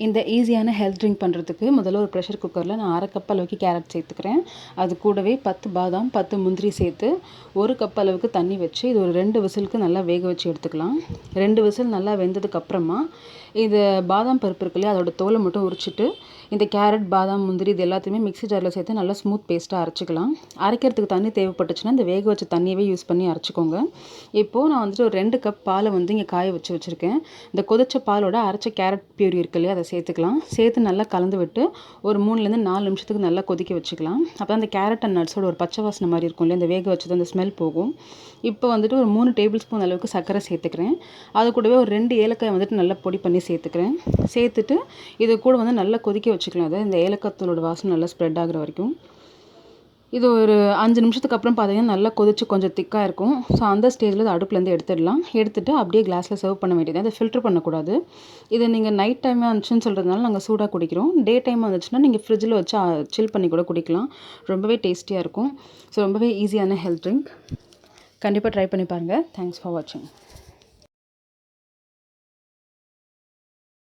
இந்த ஈஸியான health drink பண்ணுறதுக்கு முதல்ல ஒரு ப்ரெஷர் குக்கரில் நான் 1/2 கப் அளவுக்கு கேரட் சேர்த்துக்கிறேன். அது கூடவே 10 பாதாம் 10 முந்திரி சேர்த்து 1 கப் அளவுக்கு தண்ணி வச்சு இது ஒரு 2 விசிலுக்கு நல்லா வேக வச்சு எடுத்துக்கலாம். 2 விசில் நல்லா வெந்ததுக்கப்புறமா இது பாதாம் பருப்பு இருக்கு இல்லையா, அதோட தோலை மட்டும் உரிச்சிட்டு இந்த கேரட் பாதாம் முந்திரி இது எல்லாத்தையுமே மிக்ஸி ஜாரில் சேர்த்து நல்லா ஸ்மூத் பேஸ்ட்டாக அரைச்சிக்கலாம். அரைக்கிறதுக்கு தண்ணி தேவைப்பட்டுச்சுன்னா இந்த வேக வச்ச தண்ணியவே யூஸ் பண்ணி அரைச்சிக்கோங்க. இப்போது நான் வந்துட்டு ஒரு 2 கப் பாலை வந்து இங்கே காய வச்சுருக்கேன். இந்த கொதிச்ச பாலோட அரைச்ச கேரட் பியூரி இருக்கு இல்லையா, அதை சேர்த்துக்கலாம். சேர்த்து நல்லா கலந்து விட்டு ஒரு 3லேருந்து 4 நிமிஷத்துக்கு நல்லா கொதிக்க வச்சுக்கலாம். அப்போ அந்த கேரட் அண்ட் நட்ஸோட ஒரு பச்சை வாசனை மாதிரி இருக்கும் இல்லையா, இந்த வேக வச்சது அந்த ஸ்மெல் போகும். இப்போ வந்துட்டு ஒரு 3 டேபிள் ஸ்பூன் அளவுக்கு சர்க்கரை சேர்த்துக்கிறேன். அது கூடவே ஒரு 2 ஏலக்காய் வந்துட்டு நல்லா பொடி பண்ணி சேர்த்துக்கிறேன். சேர்த்துட்டு இது கூட வந்து நல்லா கொதிக்க வச்சுக்கலாம். அதை இந்த ஏலக்காய் தூளோட வாசனை நல்லா ஸ்ப்ரெட் ஆகிற வரைக்கும். இது ஒரு 5 நிமிஷத்துக்கு அப்புறம் பார்த்தீங்கன்னா நல்லா கொதிச்சு கொஞ்சம் திக்காக இருக்கும். ஸோ அந்த ஸ்டேஜில் இது அடுப்புலேருந்து எடுத்துடலாம். எடுத்துகிட்டு அப்படியே கிளாஸில் சர்வ் பண்ண வேண்டியது. அதை ஃபில்டர் பண்ணக்கூடாது. இது நீங்கள் நைட் டைமாக இருந்துச்சுன்னு சொல்கிறதுனால நாங்கள் சூடாக குடிக்கிறோம். டே டைமாக இருந்துச்சுன்னா நீங்கள் ஃப்ரிட்ஜில் வச்சு சில் பண்ணி கூட குடிக்கலாம். ரொம்பவே டேஸ்டியாக இருக்கும். ஸோ ரொம்பவே ஈஸியான ஹெல்த் ட்ரிங்க். கண்டிப்பாக ட்ரை பண்ணி பாருங்கள். தேங்க்ஸ் ஃபார் வாட்சிங்.